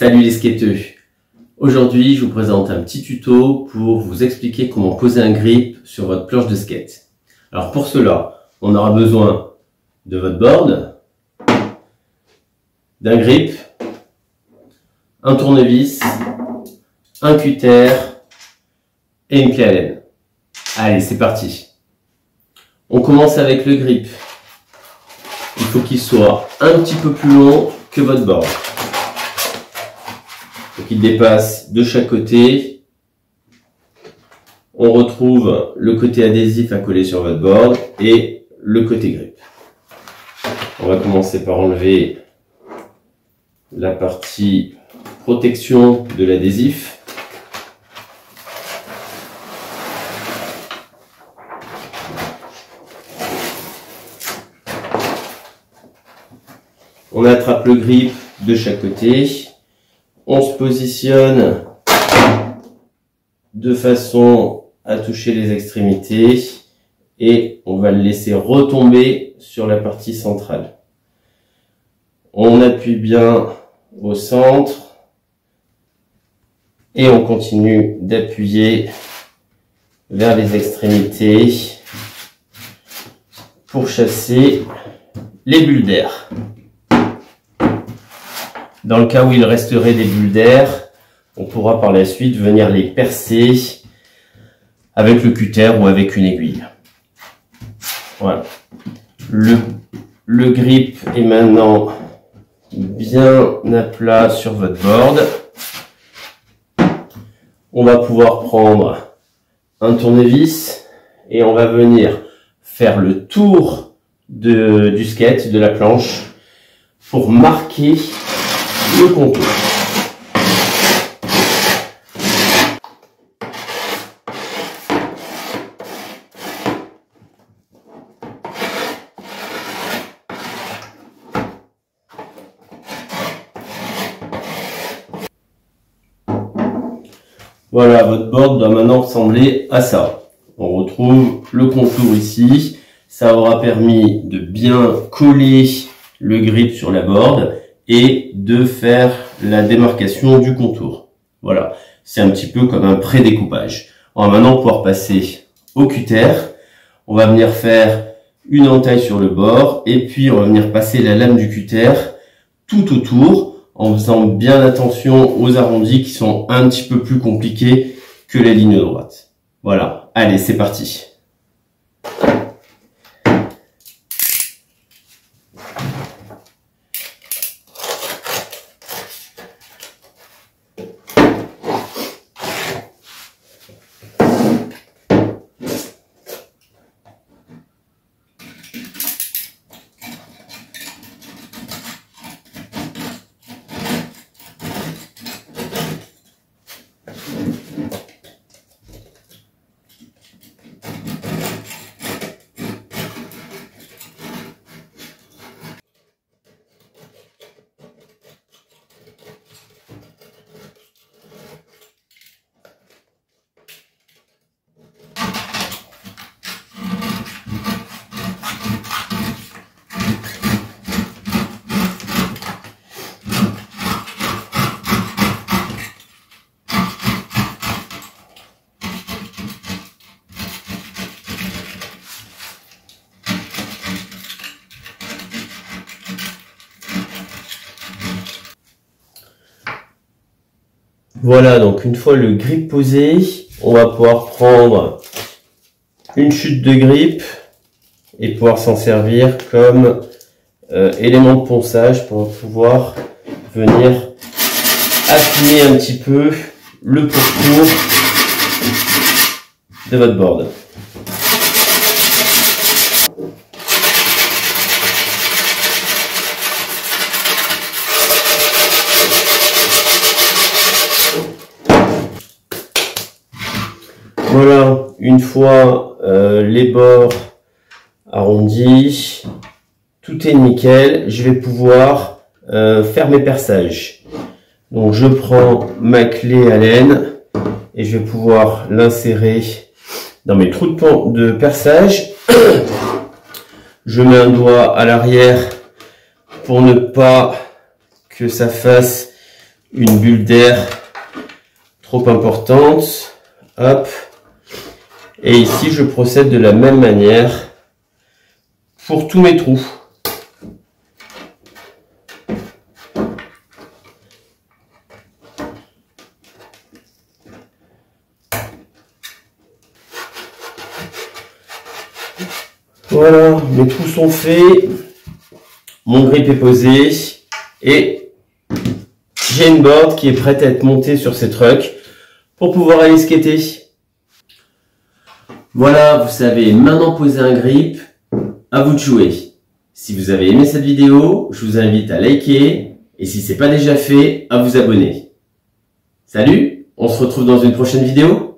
Salut les skateux! Aujourd'hui, je vous présente un petit tuto pour vous expliquer comment poser un grip sur votre planche de skate. Alors pour cela, on aura besoin de votre board, d'un grip, un tournevis, un cutter et une clé Allen. Allez, c'est parti! On commence avec le grip. Il faut qu'il soit un petit peu plus long que votre board. Donc il dépasse de chaque côté. On retrouve le côté adhésif à coller sur votre board et le côté grip. On va commencer par enlever la partie protection de l'adhésif. On attrape le grip de chaque côté. On se positionne de façon à toucher les extrémités et on va le laisser retomber sur la partie centrale. On appuie bien au centre et on continue d'appuyer vers les extrémités pour chasser les bulles d'air. Dans le cas où il resterait des bulles d'air, on pourra par la suite venir les percer avec le cutter ou avec une aiguille. Voilà. Le grip est maintenant bien à plat sur votre board. On va pouvoir prendre un tournevis et on va venir faire le tour du skate, de la planche, pour marquer le contour. Voilà, votre board doit maintenant ressembler à ça. On retrouve le contour ici. Ça aura permis de bien coller le grip sur la board et de faire la démarcation du contour. Voilà, c'est un petit peu comme un pré-découpage. On va maintenant pouvoir passer au cutter. On va venir faire une entaille sur le bord et puis on va venir passer la lame du cutter tout autour en faisant bien attention aux arrondis qui sont un petit peu plus compliqués que la ligne droite. Voilà, allez, c'est parti. Voilà, donc une fois le grip posé, on va pouvoir prendre une chute de grip et pouvoir s'en servir comme élément de ponçage pour pouvoir venir affiner un petit peu le pourtour de votre board. Voilà, une fois les bords arrondis, tout est nickel, je vais pouvoir faire mes perçages. Donc je prends ma clé Allen et je vais pouvoir l'insérer dans mes trous de perçage. Je mets un doigt à l'arrière pour ne pas que ça fasse une bulle d'air trop importante. Hop. Et ici, je procède de la même manière pour tous mes trous. Voilà, mes trous sont faits, mon grip est posé et j'ai une board qui est prête à être montée sur ces trucks pour pouvoir aller skater. Voilà, vous savez maintenant poser un grip, à vous de jouer. Si vous avez aimé cette vidéo, je vous invite à liker et si ce n'est pas déjà fait, à vous abonner. Salut, on se retrouve dans une prochaine vidéo.